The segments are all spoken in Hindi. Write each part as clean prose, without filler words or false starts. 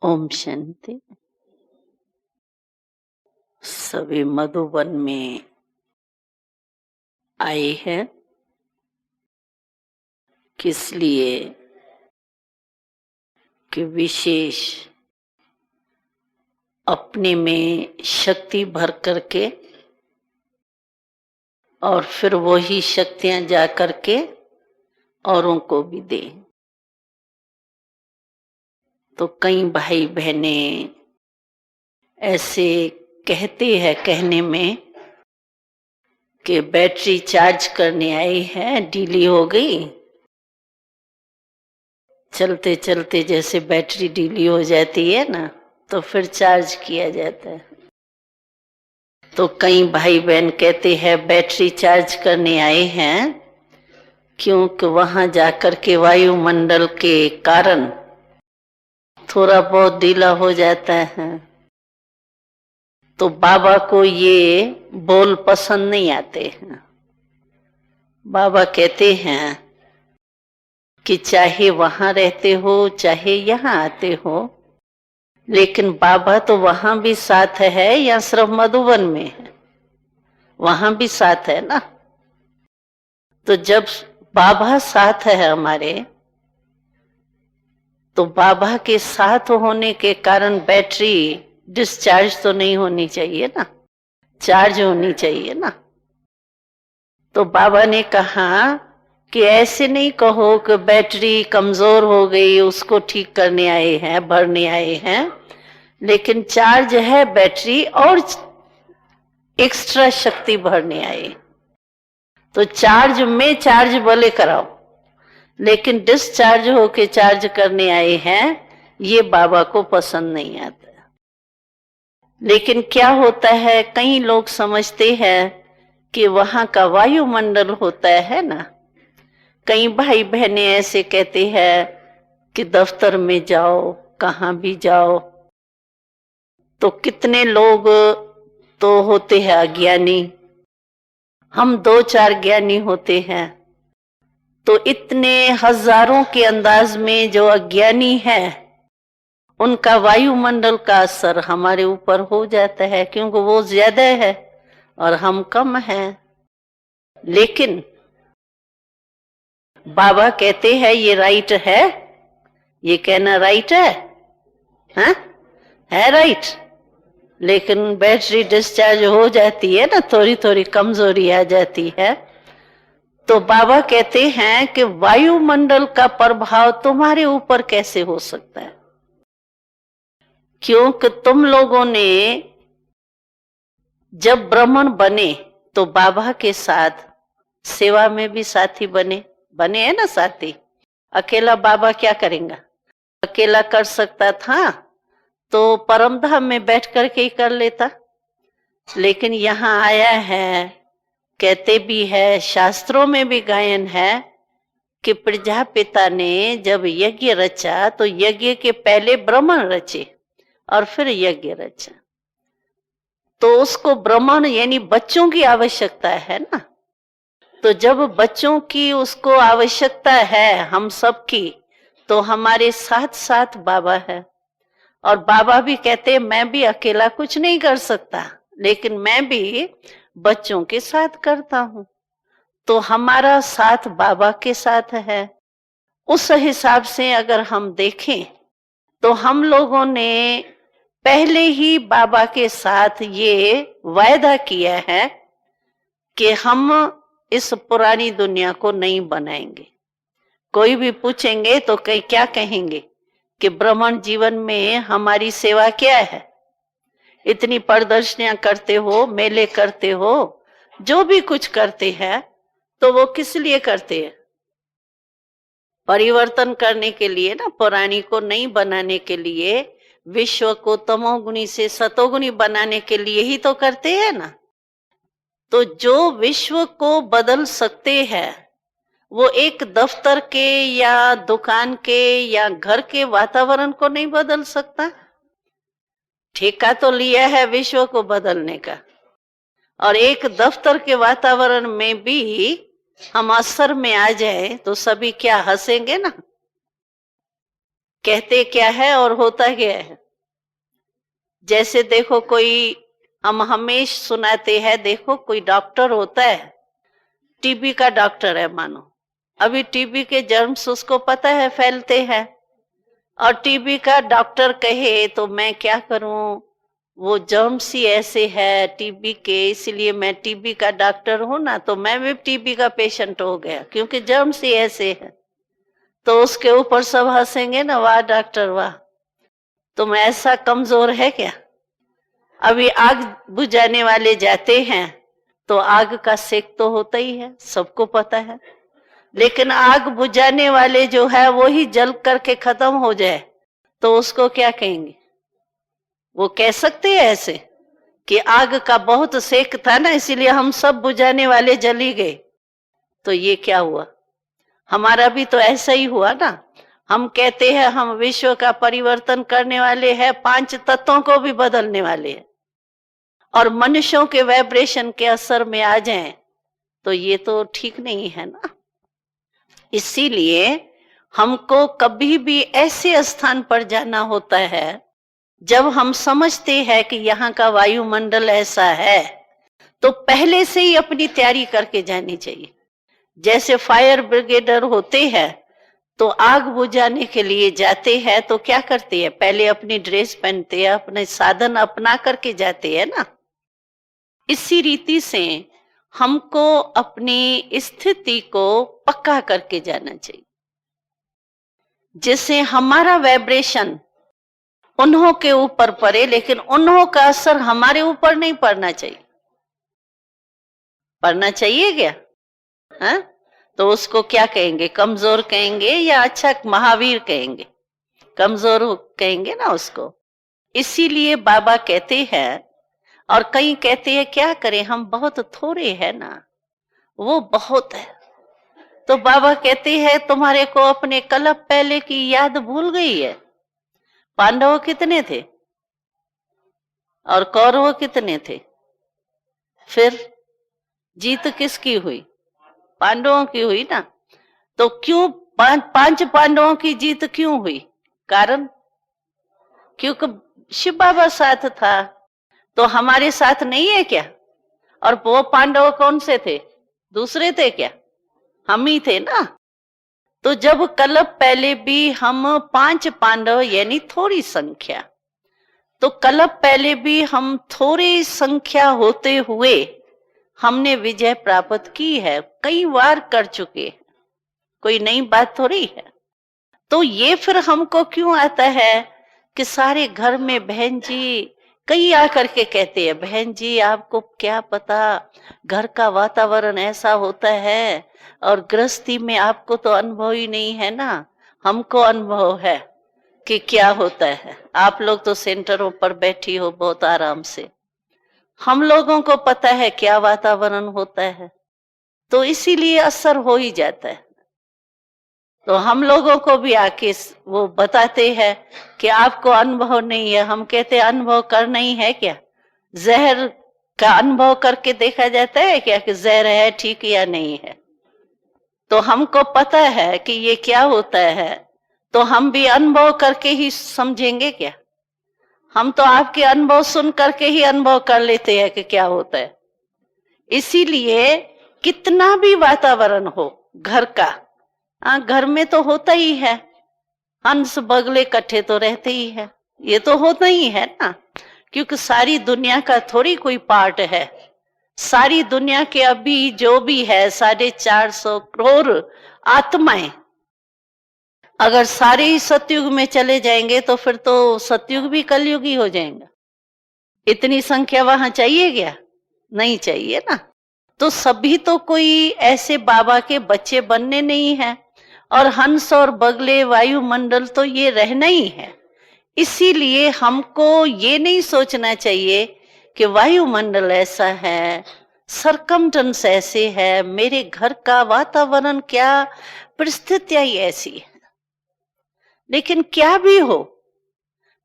ओम शांति। सभी मधुबन में आए हैं किस लिए कि विशेष अपने में शक्ति भर करके और फिर वही शक्तियां जा करके औरों को भी दें। तो कई भाई बहने ऐसे कहते हैं कहने में कि बैटरी चार्ज करने आई है, ढीली हो गई। चलते चलते जैसे बैटरी ढीली हो जाती है ना, तो फिर चार्ज किया जाता है। तो कई भाई बहन कहते हैं बैटरी चार्ज करने आए हैं क्योंकि वहां जाकर के वायुमंडल के कारण थोड़ा बहुत ढीला हो जाता है। तो बाबा को ये बोल पसंद नहीं आते हैं। बाबा कहते हैं कि चाहे वहां रहते हो चाहे यहाँ आते हो, लेकिन बाबा तो वहां भी साथ है या सिर्फ मधुबन में है? वहां भी साथ है ना। तो जब बाबा साथ है हमारे, तो बाबा के साथ होने के कारण बैटरी डिस्चार्ज तो नहीं होनी चाहिए ना, चार्ज होनी चाहिए ना। तो बाबा ने कहा कि ऐसे नहीं कहो कि बैटरी कमजोर हो गई, उसको ठीक करने आए हैं, भरने आए हैं, लेकिन चार्ज है बैटरी और एक्स्ट्रा शक्ति भरने आए। तो चार्ज में चार्ज भले कराओ, लेकिन डिस्चार्ज होके चार्ज करने आए हैं, ये बाबा को पसंद नहीं आता। लेकिन क्या होता है, कई लोग समझते हैं कि वहां का वायुमंडल होता है ना। कई भाई बहने ऐसे कहते हैं कि दफ्तर में जाओ, कहां भी जाओ, तो कितने लोग तो होते हैं अज्ञानी। हम 2-4 ज्ञानी होते हैं, तो इतने हजारों के अंदाज में जो अज्ञानी है, उनका वायुमंडल का असर हमारे ऊपर हो जाता है, क्योंकि वो ज्यादा है और हम कम हैं। लेकिन बाबा कहते हैं ये राइट है, ये कहना राइट है, हाँ? है राइट। लेकिन बैटरी डिस्चार्ज हो जाती है ना, थोड़ी थोड़ी कमजोरी आ जाती है। तो बाबा कहते हैं कि वायुमंडल का प्रभाव तुम्हारे ऊपर कैसे हो सकता है, क्योंकि तुम लोगों ने जब ब्राह्मण बने तो बाबा के साथ सेवा में भी साथी बने है ना साथी। अकेला बाबा क्या करेगा? अकेला कर सकता था तो परमधाम में बैठ करके ही कर लेता, लेकिन यहाँ आया है। कहते भी है, शास्त्रों में भी गायन है कि प्रजापिता ने जब यज्ञ रचा तो यज्ञ के पहले ब्राह्मण रचे और फिर यज्ञ रचा। तो उसको ब्राह्मण यानी बच्चों की आवश्यकता है ना। तो जब बच्चों की उसको आवश्यकता है हम सब की, तो हमारे साथ साथ बाबा है। और बाबा भी कहते हैं मैं भी अकेला कुछ नहीं कर सकता, लेकिन मैं भी बच्चों के साथ करता हूं। तो हमारा साथ बाबा के साथ है। उस हिसाब से अगर हम देखें तो हम लोगों ने पहले ही बाबा के साथ ये वायदा किया है कि हम इस पुरानी दुनिया को नहीं बनाएंगे। कोई भी पूछेंगे तो क्या कहेंगे कि ब्राह्मण जीवन में हमारी सेवा क्या है? इतनी प्रदर्शनियां करते हो, मेले करते हो, जो भी कुछ करते हैं, तो वो किस लिए करते हैं? परिवर्तन करने के लिए ना, पुरानी को नहीं बनाने के लिए, विश्व को तमोगुणी से सतोगुणी बनाने के लिए ही तो करते हैं ना। तो जो विश्व को बदल सकते हैं, वो एक दफ्तर के या दुकान के या घर के वातावरण को नहीं बदल सकता। ठेका तो लिया है विश्व को बदलने का, और एक दफ्तर के वातावरण में भी हम असर में आ जाए तो सभी क्या हंसेंगे ना। कहते क्या है और होता क्या है। जैसे देखो कोई, हम हमेश सुनाते हैं, देखो कोई डॉक्टर होता है, टीबी का डॉक्टर है मानो, अभी टीबी के जर्म्स उसको पता है फैलते हैं, और टीबी का डॉक्टर कहे तो मैं क्या करूं, वो जर्म्स ही ऐसे है टीबी के, इसलिए मैं टीबी का डॉक्टर हूं ना, तो मैं भी टीबी का पेशेंट हो गया क्योंकि जर्म्स ही ऐसे है। तो उसके ऊपर सब हंसेंगे ना, वाह डॉक्टर वाह, तुम ऐसा कमजोर है क्या। अभी आग बुझाने वाले जाते हैं तो आग का सेक तो होता ही है, सबको पता है, लेकिन आग बुझाने वाले जो है वो ही जल करके खत्म हो जाए तो उसको क्या कहेंगे। वो कह सकते हैं ऐसे कि आग का बहुत सेक था ना, इसीलिए हम सब बुझाने वाले जल ही गए। तो ये क्या हुआ, हमारा भी तो ऐसा ही हुआ ना। हम कहते हैं हम विश्व का परिवर्तन करने वाले हैं, 5 तत्वों को भी बदलने वाले हैं, और मनुष्यों के वाइब्रेशन के असर में आ जाएं, तो ये तो ठीक नहीं है ना। इसीलिए हमको कभी भी ऐसे स्थान पर जाना होता है जब हम समझते हैं कि यहाँ का वायुमंडल ऐसा है, तो पहले से ही अपनी तैयारी करके जानी चाहिए। जैसे फायर ब्रिगेडर होते हैं तो आग बुझाने के लिए जाते हैं तो क्या करते हैं, पहले अपनी ड्रेस पहनते हैं, अपने साधन अपना करके जाते हैं ना। इसी रीति से हमको अपनी स्थिति को पक्का करके जाना चाहिए, जिससे हमारा वाइब्रेशन उन्हों के ऊपर पड़े, लेकिन उन्हों का असर हमारे ऊपर नहीं पड़ना चाहिए। पड़ना चाहिए क्या, हाँ? तो उसको क्या कहेंगे, कमजोर कहेंगे या अच्छा महावीर कहेंगे, कमजोर कहेंगे ना उसको। इसीलिए बाबा कहते हैं, और कई कहते हैं क्या करें हम बहुत थोड़े हैं ना, वो बहुत है। तो बाबा कहते हैं तुम्हारे को अपने कलप पहले की याद भूल गई है। पांडव कितने थे और कौरव कितने थे, फिर जीत किसकी हुई, पांडवों की हुई ना। तो क्यों 5 पांडवों की जीत क्यों हुई, कारण क्योंकि शिव बाबा साथ था, तो हमारे साथ नहीं है क्या। और वो पांडव कौन से थे, दूसरे थे क्या, हम ही थे ना। तो जब कलप पहले भी हम 5 पांडव यानी थोड़ी संख्या, तो कलप पहले भी हम थोड़ी संख्या होते हुए हमने विजय प्राप्त की है, कई बार कर चुके हैं, कोई नई बात थोड़ी है। तो ये फिर हमको क्यों आता है कि सारे घर में बहन जी, कई आकर के कहते हैं बहन जी आपको क्या पता घर का वातावरण ऐसा होता है, और गृहस्थी में आपको तो अनुभव ही नहीं है ना, हमको अनुभव है कि क्या होता है। आप लोग तो सेंटरों पर बैठी हो बहुत आराम से, हम लोगों को पता है क्या वातावरण होता है, तो इसीलिए असर हो ही जाता है। तो हम लोगों को भी आके वो बताते हैं कि आपको अनुभव नहीं है, हम कहते हैं अनुभव करना ही है क्या, जहर का अनुभव करके देखा जाता है क्या कि जहर है ठीक या नहीं है। तो हमको पता है कि ये क्या होता है, तो हम भी अनुभव करके ही समझेंगे क्या। हम तो आपके अनुभव सुन करके ही अनुभव कर लेते हैं कि क्या होता है। इसीलिए कितना भी वातावरण हो घर का, घर में तो होता ही है, हंस बगले इकट्ठे तो रहते ही है, ये तो होता ही है ना, क्योंकि सारी दुनिया का थोड़ी कोई पार्ट है। सारी दुनिया के अभी जो भी है 450 करोड़ आत्माएं, अगर सारे ही सतयुग में चले जाएंगे तो फिर तो सतयुग भी कलयुग ही हो जाएगा। इतनी संख्या वहां चाहिए क्या, नहीं चाहिए ना। तो सभी तो कोई ऐसे बाबा के बच्चे बनने नहीं है, और हंस और बगले वायुमंडल तो ये रहना ही है। इसीलिए हमको ये नहीं सोचना चाहिए कि वायुमंडल ऐसा है, सरकमटेंस ऐसे है, मेरे घर का वातावरण क्या परिस्थितियां ही ऐसी है। लेकिन क्या भी हो,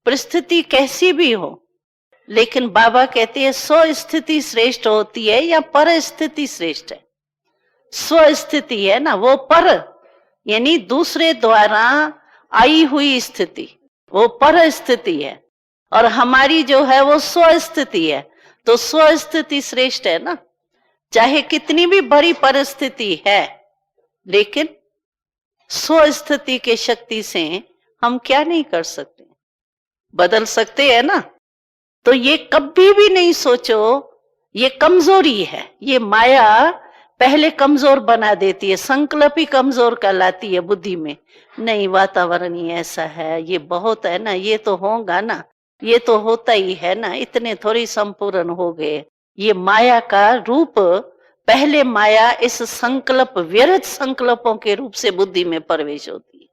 परिस्थिति कैसी भी हो, लेकिन बाबा कहते हैं स्व स्थिति श्रेष्ठ होती है या पर स्थिति श्रेष्ठ है। स्व स्थिति है ना, वो पर यानी दूसरे द्वारा आई हुई स्थिति, वो पर स्थिति है, और हमारी जो है वो स्व स्थिति है। तो स्व स्थिति श्रेष्ठ है ना। चाहे कितनी भी बड़ी परिस्थिति है, लेकिन स्व स्थिति के शक्ति से हम क्या नहीं कर सकते, बदल सकते हैं ना। तो ये कभी भी नहीं सोचो ये कमजोरी है। ये माया पहले कमजोर बना देती है, संकल्प ही कमजोर कहलाती है बुद्धि में। नहीं, वातावरण ही ऐसा है, ये बहुत है ना, ये तो होगा ना, ये तो होता ही है ना, इतने थोड़ी संपूर्ण हो गए। ये माया का रूप, पहले माया इस संकल्प, व्यर्थ संकल्पों के रूप से बुद्धि में प्रवेश होती है,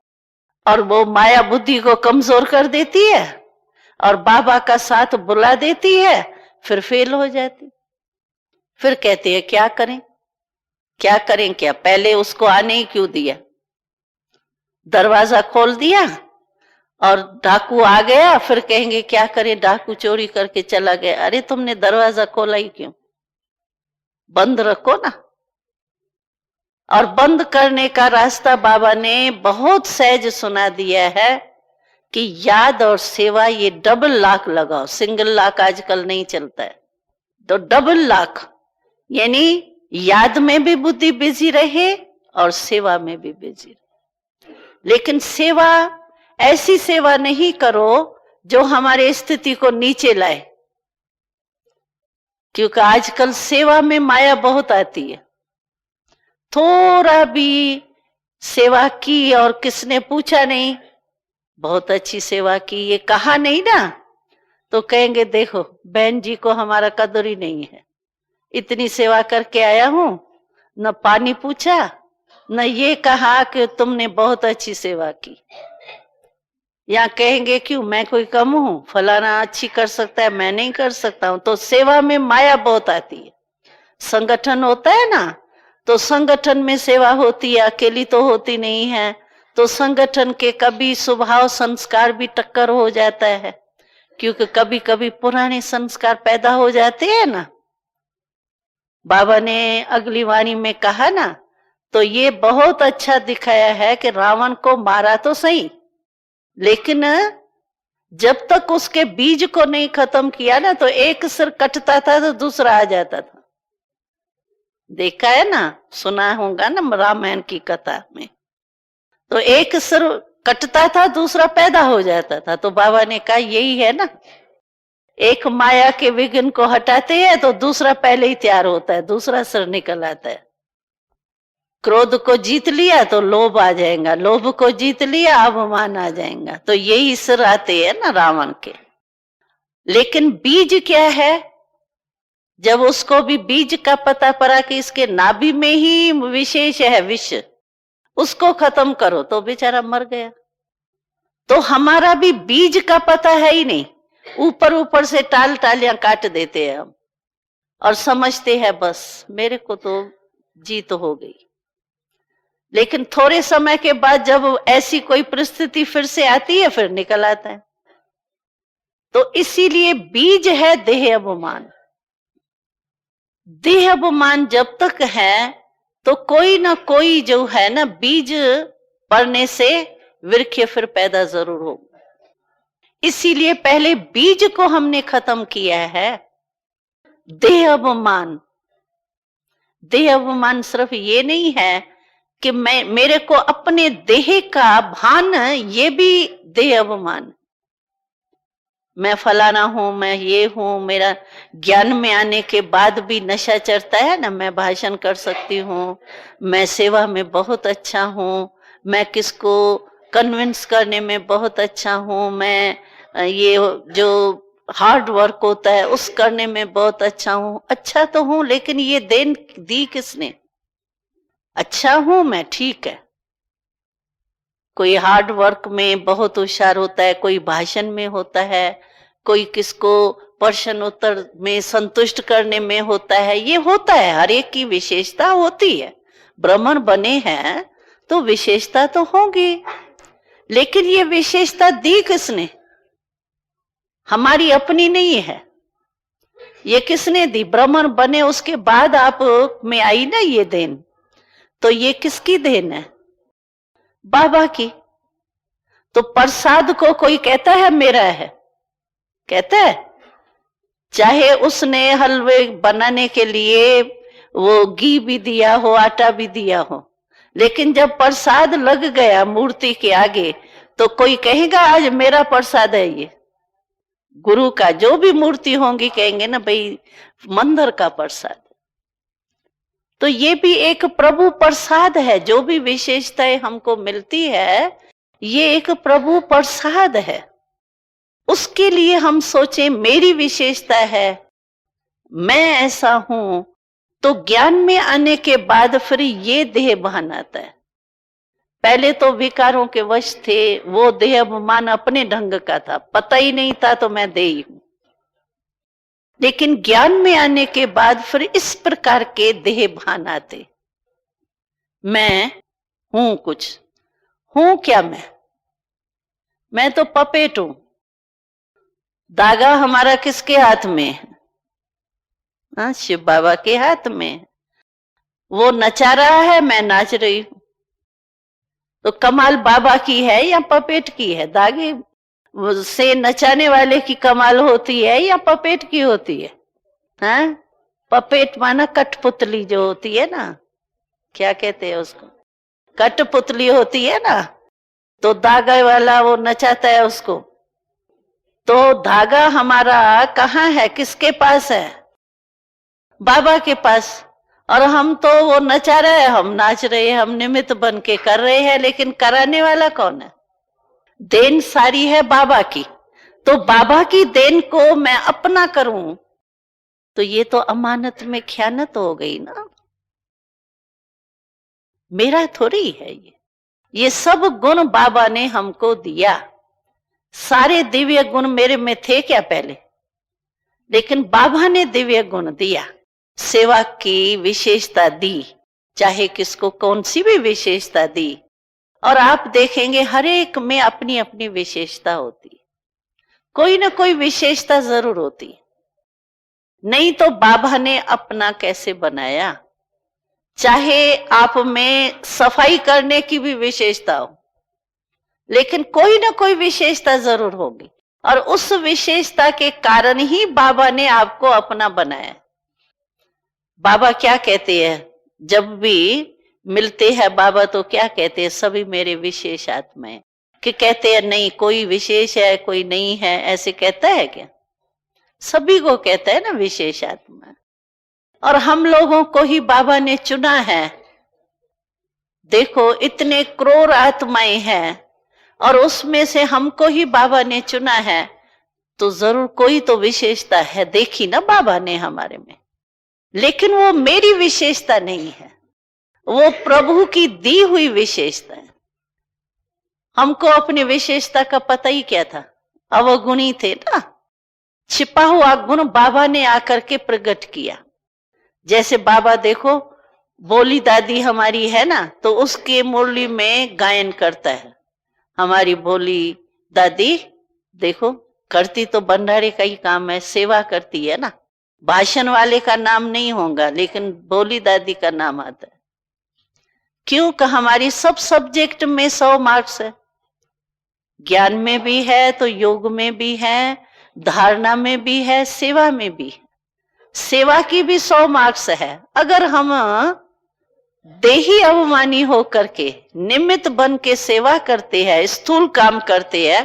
और वो माया बुद्धि को कमजोर कर देती है और बाबा का साथ बुला देती है, फिर फेल हो जाती। फिर कहते हैं क्या करें, क्या करें, क्या पहले उसको आने ही क्यों दिया। दरवाजा खोल दिया और डाकू आ गया, फिर कहेंगे क्या करें, डाकू चोरी करके चला गया। अरे तुमने दरवाजा खोला ही क्यों, बंद रखो ना। और बंद करने का रास्ता बाबा ने बहुत सहज सुना दिया है कि याद और सेवा, ये डबल लॉक लगाओ। सिंगल लॉक आजकल नहीं चलता है, तो डबल लॉक, यानी याद में भी बुद्धि बिजी रहे और सेवा में भी बिजी रहे। लेकिन सेवा, ऐसी सेवा नहीं करो जो हमारे स्थिति को नीचे लाए, क्योंकि आजकल सेवा में माया बहुत आती है। थोड़ा भी सेवा की और किसने पूछा नहीं, बहुत अच्छी सेवा की, ये कहा नहीं ना, तो कहेंगे देखो बहन जी को हमारा कदर ही नहीं है, इतनी सेवा करके आया हूं, न पानी पूछा, न ये कहा कि तुमने बहुत अच्छी सेवा की। या कहेंगे क्यों, मैं कोई कम हूं, फलाना अच्छी कर सकता है, मैं नहीं कर सकता हूं। तो सेवा में माया बहुत आती है। संगठन होता है ना, तो संगठन में सेवा होती है, अकेली तो होती नहीं है। तो संगठन के कभी स्वभाव संस्कार भी टक्कर हो जाता है, क्योंकि कभी कभी पुराने संस्कार पैदा हो जाते हैं ना। बाबा ने अगली वाणी में कहा ना, तो ये बहुत अच्छा दिखाया है कि रावण को मारा तो सही, लेकिन जब तक उसके बीज को नहीं खत्म किया ना, तो एक सिर कटता था तो दूसरा आ जाता था। देखा है ना, सुना होगा ना रामायण की कथा में, तो एक सिर कटता था दूसरा पैदा हो जाता था। तो बाबा ने कहा यही है ना, एक माया के विघ्न को हटाते हैं तो दूसरा पहले ही तैयार होता है, दूसरा सिर निकल आता है। क्रोध को जीत लिया तो लोभ आ जाएगा, लोभ को जीत लिया अभिमान आ जाएगा। तो यही सिर आते हैं ना रावण के। लेकिन बीज क्या है, जब उसको भी बीज का पता पड़ा कि इसके नाभि में ही विशेष है विष, उसको खत्म करो, तो बेचारा मर गया। तो हमारा भी बीज का पता है ही नहीं, ऊपर ऊपर से टाल टालियां काट देते हैं हम, और समझते हैं बस मेरे को तो जीत हो गई। लेकिन थोड़े समय के बाद जब ऐसी कोई परिस्थिति फिर से आती है, फिर निकल आता है। तो इसीलिए बीज है देह अभिमान। देह अभिमान जब तक है तो कोई ना कोई जो है ना बीज पड़ने से वृक्ष फिर पैदा जरूर होगा। इसीलिए पहले बीज को हमने खत्म किया है। देह अभिमान, देह अभिमान सिर्फ ये नहीं है कि मेरे को अपने देह का भान, ये भी देह अभिमान। मैं फलाना हूं, मैं ये हूं, मेरा ज्ञान में आने के बाद भी नशा चढ़ता है ना, मैं भाषण कर सकती हूँ, मैं सेवा में बहुत अच्छा हूँ, मैं किसको कन्विंस करने में बहुत अच्छा हूँ, मैं ये जो हार्ड वर्क होता है उस करने में बहुत अच्छा हूँ। अच्छा तो हूं, लेकिन ये देन दी किसने? अच्छा हूं मैं, ठीक है, कोई हार्ड वर्क में बहुत होशियार होता है, कोई भाषण में होता है, कोई किसको प्रश्न उत्तर में संतुष्ट करने में होता है, ये होता है, हर एक की विशेषता होती है। ब्राह्मण बने हैं तो विशेषता तो होगी, लेकिन ये विशेषता दी किसने? हमारी अपनी नहीं है, ये किसने दी? ब्राह्मण बने उसके बाद आप में आई ना ये देन, तो ये किसकी देन है? बाबा की। तो प्रसाद को कोई कहता है मेरा है? कहता है? चाहे उसने हलवे बनाने के लिए वो घी भी दिया हो, आटा भी दिया हो, लेकिन जब प्रसाद लग गया मूर्ति के आगे तो कोई कहेगा आज मेरा प्रसाद है ये? गुरु का जो भी मूर्ति होंगी कहेंगे ना भाई मंदिर का प्रसाद। तो ये भी एक प्रभु प्रसाद है। जो भी विशेषताएं हमको मिलती है ये एक प्रभु प्रसाद है। उसके लिए हम सोचें मेरी विशेषता है, मैं ऐसा हूं, तो ज्ञान में आने के बाद फिर ये देह भान आता है। पहले तो विकारों के वश थे, वो देह अभिमान अपने ढंग का था, पता ही नहीं था तो मैं देही हूं। लेकिन ज्ञान में आने के बाद फिर इस प्रकार के देह भान आते, मैं हूं कुछ, हूं क्या मैं तो पपेट हूं। धागा हमारा किसके हाथ में है? हाँ, शिव बाबा के हाथ में। वो नचा रहा है, मैं नाच रही हूं। तो कमाल बाबा की है या पपेट की है? धागे से नचाने वाले की कमाल होती है या पपेट की होती है? हाँ, पपेट माना कठपुतली जो होती है ना, क्या कहते हैं उसको, कठपुतली होती है ना, तो धागा वाला वो नचाता है उसको। तो धागा हमारा कहाँ है, किसके पास है? बाबा के पास। और हम तो वो नचा रहे हैं, हम नाच रहे हैं, हम निमित्त बन के कर रहे हैं, लेकिन कराने वाला कौन है? देन सारी है बाबा की। तो बाबा की देन को मैं अपना करूं तो ये तो अमानत में ख्यानत हो गई ना। मेरा थोड़ी है ये सब गुण बाबा ने हमको दिया। सारे दिव्य गुण मेरे में थे क्या पहले? लेकिन बाबा ने दिव्य गुण दिया, सेवा की विशेषता दी, चाहे किसको कौन सी भी विशेषता दी। और आप देखेंगे हर एक में अपनी अपनी विशेषता होती, कोई ना कोई विशेषता जरूर होती। नहीं तो बाबा ने अपना कैसे बनाया? चाहे आप में सफाई करने की भी विशेषता हो, लेकिन कोई ना कोई विशेषता जरूर होगी, और उस विशेषता के कारण ही बाबा ने आपको अपना बनाया। बाबा क्या कहते हैं जब भी मिलते हैं बाबा, तो क्या कहते हैं? सभी मेरे विशेष आत्मा है। कि कहते हैं नहीं कोई विशेष है कोई नहीं है, ऐसे कहता है क्या? सभी को कहता है ना विशेष आत्मा। और हम लोगों को ही बाबा ने चुना है। देखो इतने करोड़ आत्माएं हैं और उसमें से हमको ही बाबा ने चुना है, तो जरूर कोई तो विशेषता है देखी ना बाबा ने हमारे में। लेकिन वो मेरी विशेषता नहीं है, वो प्रभु की दी हुई विशेषता है। हमको अपनी विशेषता का पता ही क्या था? अवगुणी थे ना। छिपा हुआ गुण बाबा ने आकर के प्रकट किया। जैसे बाबा देखो बोली दादी हमारी है ना, तो उसके मुरली में गायन करता है। हमारी बोली दादी देखो करती तो भंडारे का ही काम है, सेवा करती है ना। भाषण वाले का नाम नहीं होगा, लेकिन बोली दादी का नाम आता है। क्यों? कि हमारी सब सब्जेक्ट में 100 मार्क्स है। ज्ञान में भी है तो योग में भी है, धारणा में भी है, सेवा में भी है। सेवा की भी 100 मार्क्स है। अगर हम देही अभिमानी होकर के निमित्त बन के सेवा करते हैं, स्थूल काम करते हैं,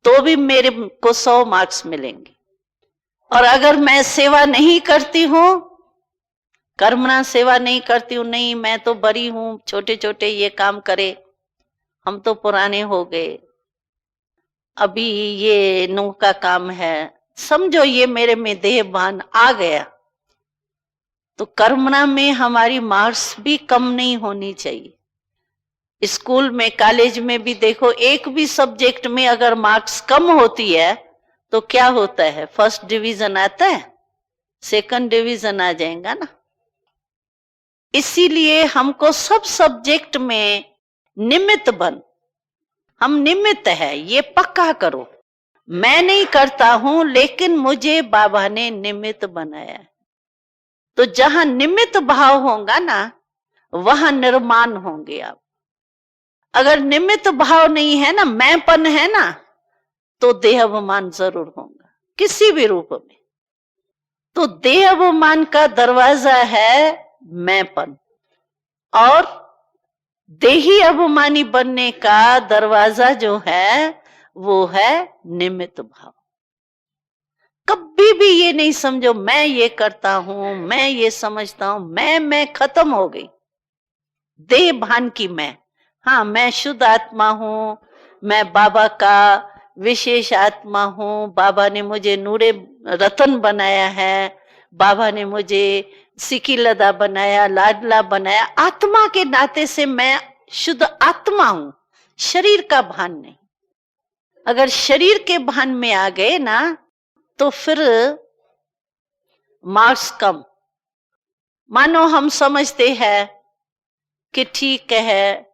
तो भी मेरे को 100 मार्क्स मिलेंगे। और अगर मैं सेवा नहीं करती हूं, कर्मणा सेवा नहीं करती हूं, नहीं मैं तो बड़ी हूं, छोटे छोटे ये काम करे, हम तो पुराने हो गए, अभी ये नूह का काम है, समझो ये मेरे में देह भान आ गया, तो कर्मणा में हमारी मार्क्स भी कम नहीं होनी चाहिए। स्कूल में कॉलेज में भी देखो एक भी सब्जेक्ट में अगर मार्क्स कम होती है तो क्या होता है? फर्स्ट डिवीजन आता है, सेकंड डिवीजन आ जाएगा ना। इसीलिए हमको सब सब्जेक्ट में निमित्त बन, हम निमित्त है ये पक्का करो। मैं नहीं करता हूं, लेकिन मुझे बाबा ने निमित्त बनाया है। तो जहां निमित्त भाव होगा ना, वहां निर्माण होंगे आप। अगर निमित्त भाव नहीं है ना, मैंपन है ना, तो देह अभिमान जरूर होगा किसी भी रूप में। तो देह अभिमान का दरवाजा है मैंपन, और देही अभिमानी बनने का दरवाजा जो है वो है निमित्त भाव। कभी भी ये नहीं समझो मैं ये करता हूं, मैं ये समझता हूं, मैं खत्म हो गई। देह भान की हाँ मैं शुद्ध आत्मा हूं, मैं बाबा का विशेष आत्मा हूं, बाबा ने मुझे नूरे रतन बनाया है, बाबा ने मुझे सिकीलदा बनाया, लाडला बनाया। आत्मा के नाते से मैं शुद्ध आत्मा हूं, शरीर का भान नहीं। अगर शरीर के भान में आ गए ना तो फिर मार्क्स कम। मानो हम समझते हैं कि ठीक है,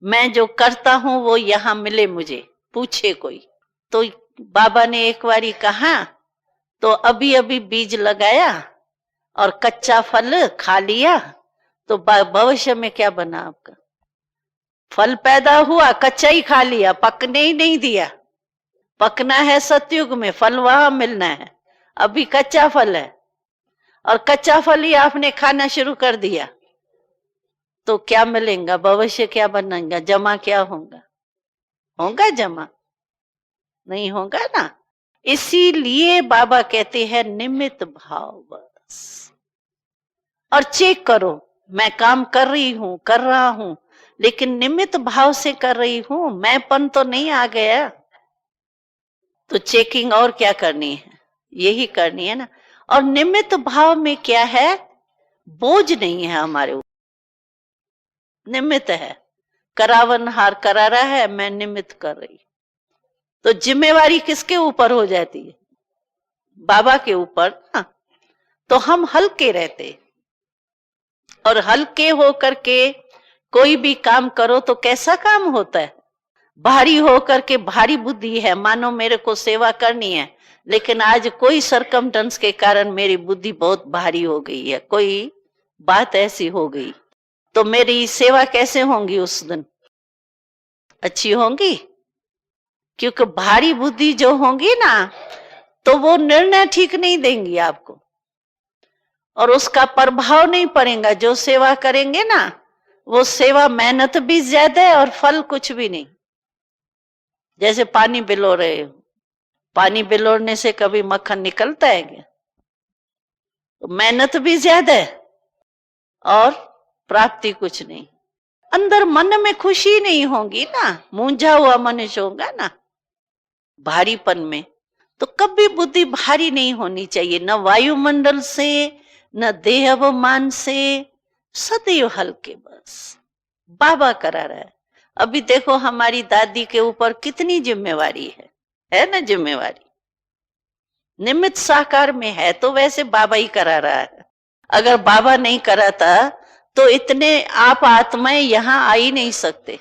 मैं जो करता हूं वो यहां मिले, मुझे पूछे कोई। तो बाबा ने एक बारी कहा, तो अभी अभी बीज लगाया और कच्चा फल खा लिया, तो भविष्य में क्या बना आपका? फल पैदा हुआ, कच्चा ही खा लिया, पकने ही नहीं दिया। पकना है सतयुग में, फल वहां मिलना है, अभी कच्चा फल है, और कच्चा फल ही आपने खाना शुरू कर दिया, तो क्या मिलेगा? भविष्य क्या बनेगा? जमा क्या होगा? होगा जमा? नहीं होगा ना। इसीलिए बाबा कहते हैं निमित्त भाव बस। और चेक करो, मैं काम कर रही हूं, कर रहा हूं, लेकिन निमित्त भाव से कर रही हूं, मैंपन तो नहीं आ गया। तो चेकिंग और क्या करनी है? यही करनी है ना। और निमित्त भाव में क्या है? बोझ नहीं है हमारे ऊपर, निमित्त है। करावन हार करा रहा है, मैं निमित्त कर रही। तो जिम्मेवारी किसके ऊपर हो जाती है? बाबा के ऊपर ना। तो हम हल्के रहते, और हल्के होकर के कोई भी काम करो तो कैसा काम होता है? भारी होकर के भारी बुद्धि है, मानो मेरे को सेवा करनी है, लेकिन आज कोई सरकमस्टेंस के कारण मेरी बुद्धि बहुत भारी हो गई है, कोई बात ऐसी हो गई, तो मेरी सेवा कैसे होंगी उस दिन? अच्छी होंगी? क्योंकि भारी बुद्धि जो होंगी ना, तो वो निर्णय ठीक नहीं देंगी आपको, और उसका प्रभाव नहीं पड़ेगा। जो सेवा करेंगे ना, वो सेवा मेहनत भी ज्यादा है और फल कुछ भी नहीं। जैसे पानी बिलो रहे हो, पानी बिलोड़ने से कभी मक्खन निकलता है क्या? तो मेहनत भी ज्यादा है और प्राप्ति कुछ नहीं। अंदर मन में खुशी नहीं होगी ना, मूंझा हुआ मनुष्य होगा ना भारीपन में। तो कभी बुद्धि भारी नहीं होनी चाहिए, न वायुमंडल से, न देह अभिमान से, सदैव हल्के बस। बाबा करा रहा है। अभी देखो हमारी दादी के ऊपर कितनी जिम्मेवारी है ना? जिम्मेवारी निमित्त साकार में है, तो वैसे बाबा ही करा रहा है। अगर बाबा नहीं कराता तो इतने आप आत्माएं यहां आ ही नहीं सकते।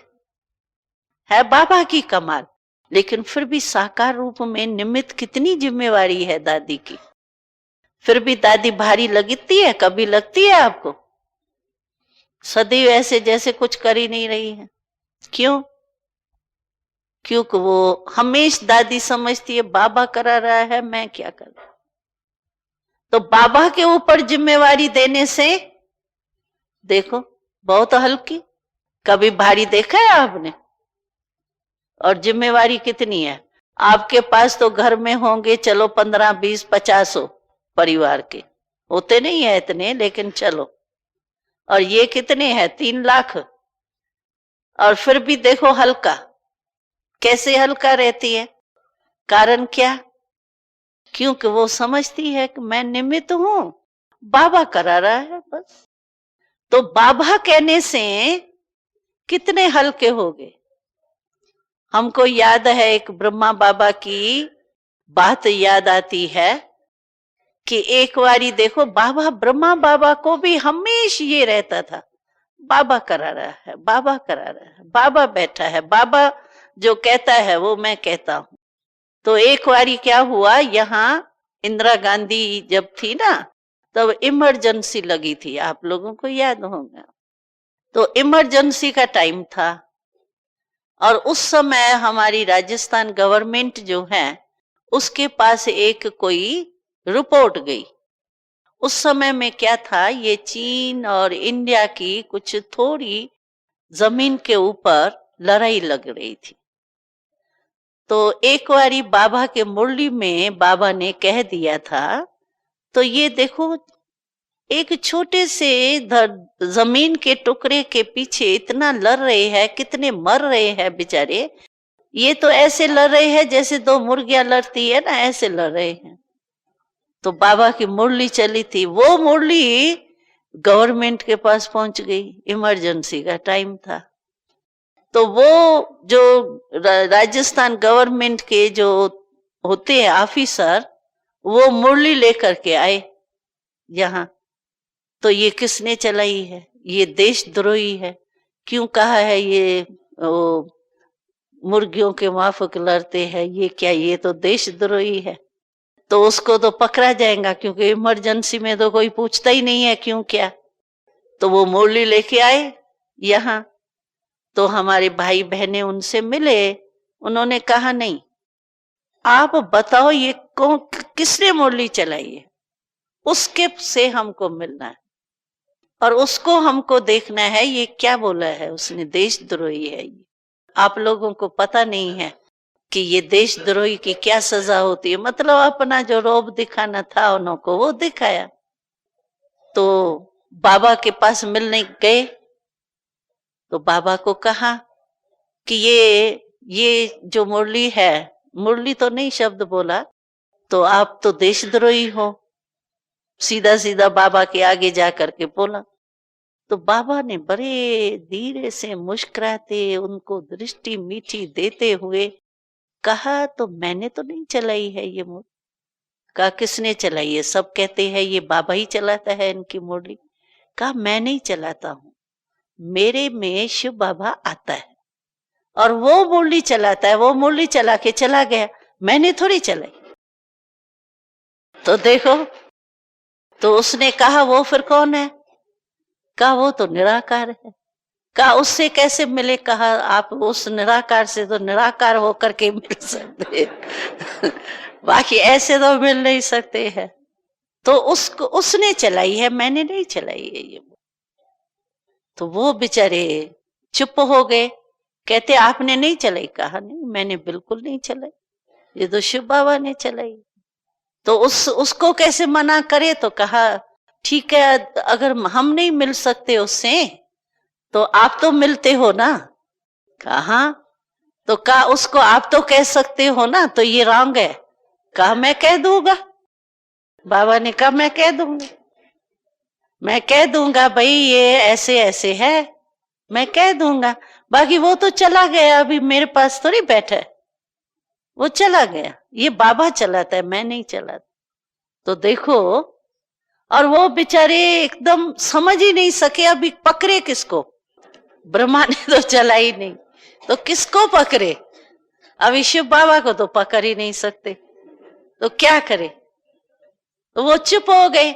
है बाबा की कमाल। लेकिन फिर भी साकार रूप में निमित्त कितनी जिम्मेवारी है दादी की। फिर भी दादी भारी लगती है? कभी लगती है आपको? सदैव ऐसे जैसे कुछ कर ही नहीं रही है। क्यों? क्योंकि वो हमेशा दादी समझती है बाबा करा रहा है, मैं क्या कर रहा। तो बाबा के ऊपर जिम्मेवारी देने से देखो बहुत हल्की। कभी भारी देखा है आपने? और जिम्मेवारी कितनी है आपके पास? तो घर में होंगे चलो 15, 20, 50 परिवार के, होते नहीं है इतने, लेकिन चलो। और ये कितने हैं? 3 लाख। और फिर भी देखो हल्का, कैसे हल्का रहती है? कारण क्या? क्योंकि वो समझती है कि मैं निमित्त हूं, बाबा करा रहा है बस। तो बाबा कहने से कितने हल्के हो गए। हमको याद है एक ब्रह्मा बाबा की बात याद आती है कि एक बारी देखो बाबा, ब्रह्मा बाबा को भी हमेशा ये रहता था बाबा करा रहा है, बाबा करा रहा है, बाबा बैठा है, बाबा जो कहता है वो मैं कहता हूं। तो एक बारी क्या हुआ, यहाँ इंदिरा गांधी जब थी ना, तब इमरजेंसी लगी थी, आप लोगों को याद होगा। तो इमरजेंसी का टाइम था, और उस समय हमारी राजस्थान गवर्नमेंट जो है उसके पास एक कोई रिपोर्ट गई। उस समय में क्या था, ये चीन और इंडिया की कुछ थोड़ी जमीन के ऊपर लड़ाई लग रही थी। तो एक बारी बाबा के मुरली में बाबा ने कह दिया था, तो ये देखो एक छोटे से जमीन के टुकड़े के पीछे इतना लड़ रहे हैं, कितने मर रहे हैं बेचारे। ये तो ऐसे लड़ रहे हैं जैसे दो मुर्गियां लड़ती है ना, ऐसे लड़ रहे हैं। तो बाबा की मुरली चली थी, वो मुरली गवर्नमेंट के पास पहुंच गई, इमरजेंसी का टाइम था। तो वो जो राजस्थान गवर्नमेंट के जो होते हैं ऑफिसर, वो मुरली लेकर के आए यहाँ। तो ये किसने चलाई है, ये देशद्रोही है। क्यों कहा है ये मुर्गियों के माफक लड़ते हैं, ये क्या, ये तो देशद्रोही है। तो उसको तो पकड़ा जाएगा, क्योंकि इमरजेंसी में तो कोई पूछता ही नहीं है क्यों क्या। तो वो मुरली लेके आए यहाँ। तो हमारे भाई बहनें उनसे मिले, उन्होंने कहा नहीं, आप बताओ ये कौन, किसने मुरली चलाई है, उसके से हमको मिलना है और उसको हमको देखना है, ये क्या बोला है उसने, देशद्रोही है ये। आप लोगों को पता नहीं है कि ये देशद्रोही की क्या सजा होती है। मतलब अपना जो रौब दिखाना था उनको वो दिखाया। तो बाबा के पास मिलने गए, तो बाबा को कहा कि ये जो मुरली है, मुरली तो नहीं शब्द बोला, तो आप तो देशद्रोही हो, सीधा सीधा बाबा के आगे जाकर के बोला। तो बाबा ने बड़े धीरे से मुस्कुराते उनको दृष्टि मीठी देते हुए कहा, तो मैंने तो नहीं चलाई है ये मुरली। कहा किसने चलाई है, सब कहते हैं ये बाबा ही चलाता है इनकी मुरली। कहा मैं नहीं चलाता हूं, मेरे में शिव बाबा आता है और वो मुरली चलाता है, वो मुरली चला के चला गया, मैंने थोड़ी चलाई। तो देखो, तो उसने कहा वो फिर कौन है, कहा वो तो निराकार है। कहा उससे कैसे मिले, कहा आप उस निराकार से तो निराकार होकर के मिल सकते बाकी ऐसे तो मिल नहीं सकते हैं। तो उसको उसने चलाई है, मैंने नहीं चलाई है ये। तो वो बेचारे चुप हो गए, कहते आपने नहीं चलाई। कहा नहीं, मैंने बिल्कुल नहीं चलाई, ये तो शिव बाबा ने चलाई। तो उसको कैसे मना करे। तो कहा ठीक है, अगर हम नहीं मिल सकते उससे तो आप तो मिलते हो ना। कहा तो कहा उसको आप तो कह सकते हो ना, तो ये रॉन्ग है। कहा मैं कह दूंगा। बाबा ने कहा मैं कह दूंगा, मैं कह दूंगा भाई ये ऐसे ऐसे है, मैं कह दूंगा। बाकी वो तो चला गया, अभी मेरे पास थोड़ी बैठा है, वो चला गया, ये बाबा चलाता है, मैं नहीं चलाता। तो देखो, और वो बेचारे एकदम समझ ही नहीं सके अभी पकड़े किसको। ब्रह्मा ने तो चला ही नहीं, तो किसको पकड़े। अभी शिव बाबा को तो पकड़ ही नहीं सकते, तो क्या करे। तो वो चुप हो गए।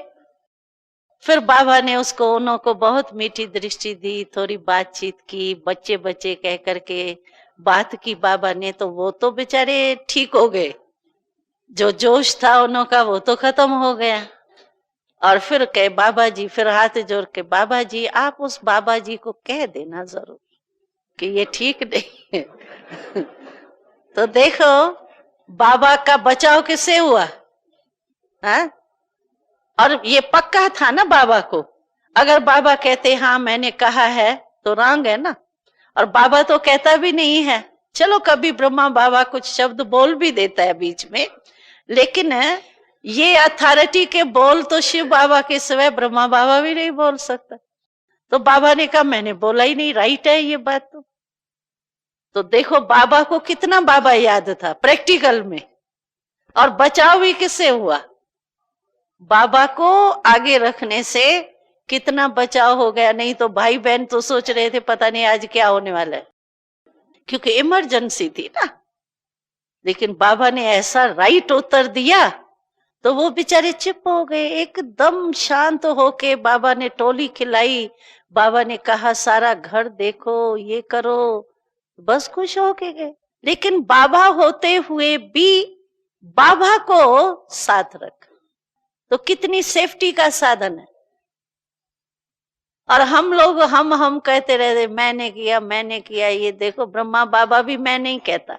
फिर बाबा ने उसको उन्हों को बहुत मीठी दृष्टि दी, थोड़ी बातचीत की, बच्चे बच्चे कह करके बात की बाबा ने। तो वो तो बेचारे ठीक हो गए, जो जोश था उन्हों का वो तो खत्म हो गया। और फिर कहे बाबा जी, फिर हाथ जोड़ के बाबा जी आप उस बाबा जी को कह देना जरूर कि ये ठीक नहीं है तो देखो बाबा का बचाव किससे हुआ, हा? और ये पक्का था ना बाबा को। अगर बाबा कहते हाँ मैंने कहा है तो रॉन्ग है ना। और बाबा तो कहता भी नहीं है, चलो कभी ब्रह्मा बाबा कुछ शब्द बोल भी देता है बीच में, लेकिन ये अथॉरिटी के बोल तो शिव बाबा के सिवाय ब्रह्मा बाबा भी नहीं बोल सकता। तो बाबा ने कहा मैंने बोला ही नहीं, राइट है ये बात। तो देखो बाबा को कितना बाबा याद था प्रैक्टिकल में, और बचाव भी किससे हुआ, बाबा को आगे रखने से कितना बचाव हो गया। नहीं तो भाई बहन तो सोच रहे थे पता नहीं आज क्या होने वाला है, क्योंकि इमरजेंसी थी ना। लेकिन बाबा ने ऐसा राइट उत्तर दिया तो वो बेचारे चुप हो गए, एकदम शांत होके बाबा ने टोली खिलाई। बाबा ने कहा सारा घर देखो, ये करो, बस खुश होके गए। लेकिन बाबा होते हुए भी बाबा को साथ रख, तो कितनी सेफ्टी का साधन है। और हम लोग हम कहते रहते मैंने किया, ये देखो ब्रह्मा बाबा भी मैं नहीं कहता।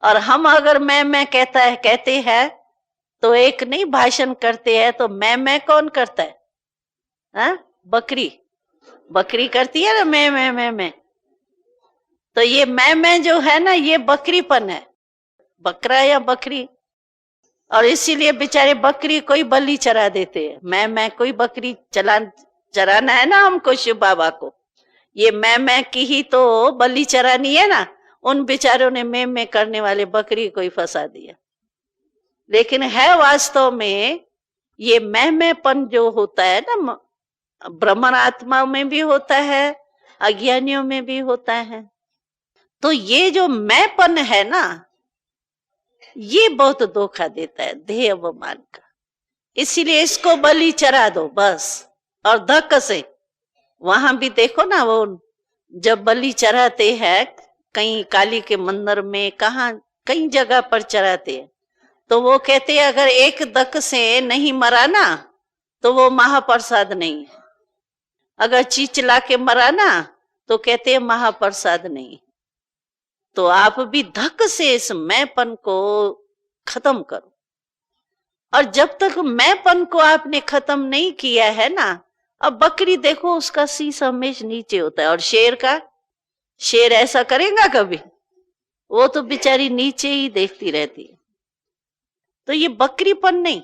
और हम अगर मैं कहते हैं तो एक नहीं भाषण करते हैं, तो मैं कौन करता है? हा? बकरी करती है ना मैं। तो ये मैं जो है ना, ये बकरीपन है, बकरा या बकरी। और इसीलिए बेचारे बकरी कोई बलि चरा देते हैं। मैं कोई बकरी चराना है ना हमको शिव बाबा को, ये मैं की ही तो बलि चरानी है ना। उन बेचारों ने मैं करने वाले बकरी को ही फंसा दिया। लेकिन है वास्तव में ये मैंपन जो होता है ना, ब्रह्मण आत्मा में भी होता है, अज्ञानियों में भी होता है। तो ये जो मैंपन है ना, ये बहुत धोखा देता है देह अवमान का। इसीलिए इसको बलि चरा दो बस, और धक से। वहां भी देखो ना, वो जब बलि चराते हैं कहीं काली के मंदिर में, कहा कई जगह पर चराते हैं, तो वो कहते हैं अगर एक धक से नहीं मरा ना तो वो महाप्रसाद नहीं है। अगर चिचला के मरा ना तो कहते हैं महाप्रसाद नहीं। तो आप भी धक से इस मैंपन को खत्म करो। और जब तक मैंपन को आपने खत्म नहीं किया है ना, अब बकरी देखो उसका शीश हमेशा नीचे होता है, और शेर ऐसा करेगा कभी? वो तो बेचारी नीचे ही देखती रहती है। तो ये बकरीपन नहीं,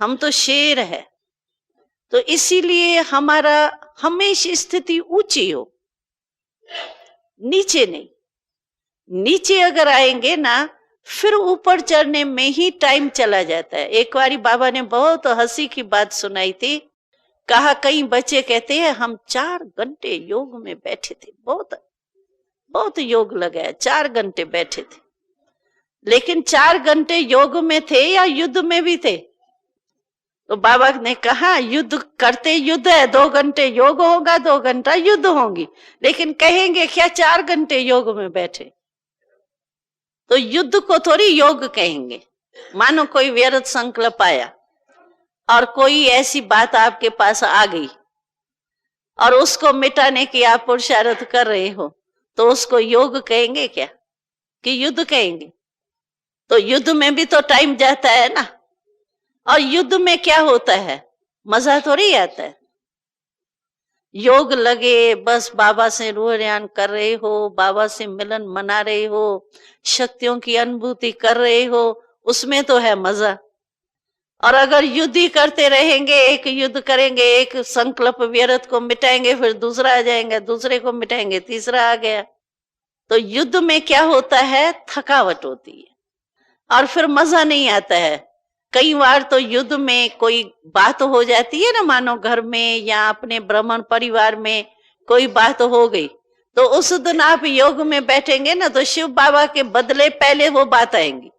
हम तो शेर है। तो इसीलिए हमारा हमेशा स्थिति ऊंची हो, नीचे नहीं। नीचे अगर आएंगे ना, फिर ऊपर चढ़ने में ही टाइम चला जाता है। एक बारी बाबा ने बहुत हंसी की बात सुनाई थी। कहा कई बच्चे कहते हैं हम 4 घंटे योग में बैठे थे, बहुत योग लगाया, 4 घंटे बैठे थे। लेकिन 4 घंटे योग में थे या युद्ध में भी थे? तो बाबा ने कहा युद्ध करते युद्ध है, 2 घंटे योग होगा, 2 घंटा युद्ध होंगी। लेकिन कहेंगे क्या 4 घंटे योग में बैठे? तो युद्ध को थोड़ी योग कहेंगे। मानो कोई व्यर्थ संकल्प आया और कोई ऐसी बात आपके पास आ गई और उसको मिटाने की आप पुरुषार्थ कर रहे हो, तो उसको योग कहेंगे क्या कि युद्ध कहेंगे? तो युद्ध में भी तो टाइम जाता है ना। और युद्ध में क्या होता है? मजा थोड़ी आता है। योग लगे बस बाबा से रूह ध्यान कर रहे हो, बाबा से मिलन मना रहे हो, शक्तियों की अनुभूति कर रहे हो, उसमें तो है मजा। और अगर युद्ध ही करते रहेंगे, एक युद्ध करेंगे, एक संकल्प व्यर्थ को मिटाएंगे, फिर दूसरा आ जाएंगे, दूसरे को मिटाएंगे, तीसरा आ गया। तो युद्ध में क्या होता है? थकावट होती है और फिर मजा नहीं आता है। कई बार तो युद्ध में कोई बात हो जाती है ना, मानो घर में या अपने ब्राह्मण परिवार में कोई बात हो गई, तो उस दिन आप योग में बैठेंगे ना, तो शिव बाबा के बदले पहले वो बात आएंगी।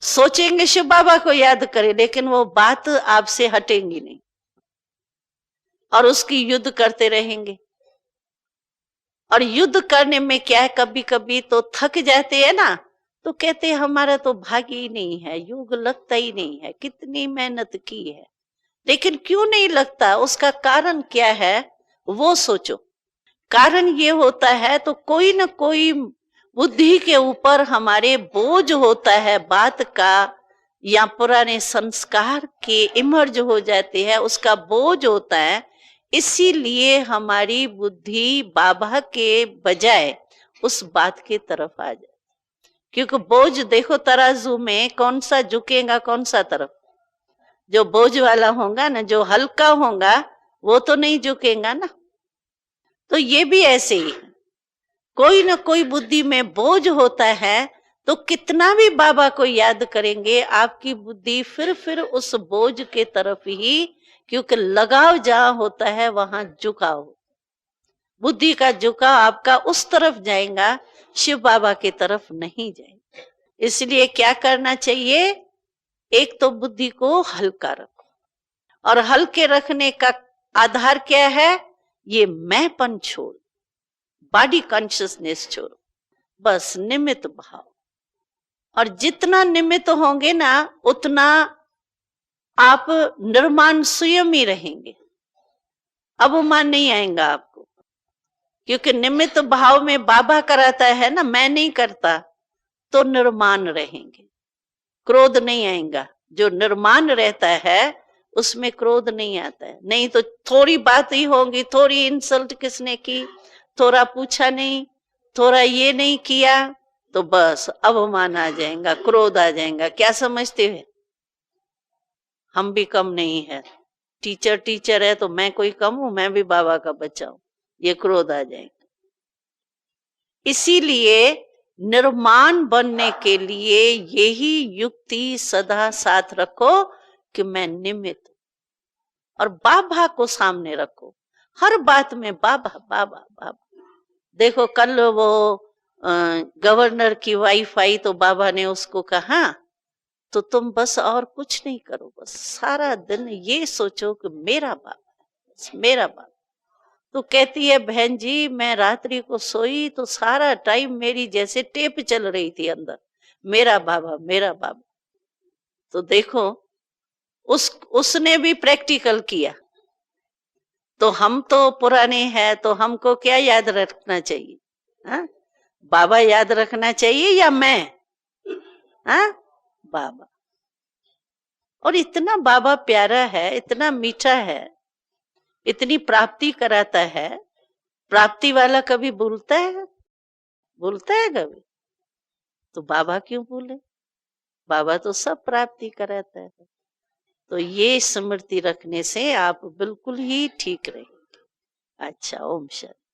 सोचेंगे शिव बाबा को याद करें, लेकिन वो बात आपसे हटेंगी नहीं और उसकी युद्ध करते रहेंगे। और युद्ध करने में क्या है, कभी कभी तो थक जाते हैं ना, तो कहते हैं हमारा तो भाग्य ही नहीं है, योग लगता ही नहीं है, कितनी मेहनत की है लेकिन क्यों नहीं लगता? उसका कारण क्या है वो सोचो। कारण ये होता है तो कोई ना कोई बुद्धि के ऊपर हमारे बोझ होता है बात का, या पुराने संस्कार के इमर्ज हो जाते हैं, उसका बोझ होता है। इसीलिए हमारी बुद्धि बाबा के बजाय उस बात की तरफ आ जाए। क्योंकि बोझ देखो तराजू में कौन सा झुकेगा, कौन सा तरफ? जो बोझ वाला होगा ना, जो हल्का होगा वो तो नहीं झुकेगा ना। तो ये भी ऐसे ही कोई ना कोई बुद्धि में बोझ होता है, तो कितना भी बाबा को याद करेंगे आपकी बुद्धि फिर उस बोझ के तरफ ही, क्योंकि लगाव जहां होता है वहां झुकाव, बुद्धि का झुकाव आपका उस तरफ जाएगा, शिव बाबा की तरफ नहीं जाएगा। इसलिए क्या करना चाहिए? एक तो बुद्धि को हल्का रखो, और हल्के रखने का आधार क्या है? ये मैंपन छोड़, बॉडी कॉन्शियसनेस छोड़ो, बस निमित्त भाव। और जितना निमित्त होंगे ना उतना आप निर्माण स्वयं ही रहेंगे, अवमान नहीं आएगा आपको। क्योंकि निमित्त भाव में बाबा कराता है ना, मैं नहीं करता, तो निर्माण रहेंगे, क्रोध नहीं आएगा। जो निर्माण रहता है उसमें क्रोध नहीं आता है। नहीं तो थोड़ी बात ही होगी, थोड़ी इंसल्ट किसने की, थोड़ा पूछा नहीं, थोड़ा ये नहीं किया, तो बस अवमान आ जाएगा, क्रोध आ जाएगा। क्या समझते हो हम भी कम नहीं है, टीचर टीचर है तो मैं कोई कम हूं, मैं भी बाबा का बच्चा हूं, ये क्रोध आ जाएगा। इसीलिए निर्माण बनने के लिए यही युक्ति सदा साथ रखो कि मैं निमित्त, और बाबा को सामने रखो हर बात में, बाबा बाबा बाबा। देखो कल वो गवर्नर की वाइफ आई तो बाबा ने उसको कहा, तो तुम बस और कुछ नहीं करो, बस सारा दिन ये सोचो कि मेरा बाबा, मेरा बाबा। तो कहती है बहन जी मैं रात्रि को सोई तो सारा टाइम मेरी जैसे टेप चल रही थी अंदर, मेरा बाबा मेरा बाबा। तो देखो उसने भी प्रैक्टिकल किया। तो हम तो पुराने हैं, तो हमको क्या याद रखना चाहिए? हा? बाबा याद रखना चाहिए या मैं? हा? बाबा। और इतना बाबा प्यारा है, इतना मीठा है, इतनी प्राप्ति कराता है। प्राप्ति वाला कभी भूलता है? भूलता है कभी? तो बाबा क्यों भूले? बाबा तो सब प्राप्ति कराता है। तो ये स्मृति रखने से आप बिल्कुल ही ठीक रहेंगे। अच्छा, ओम शांति।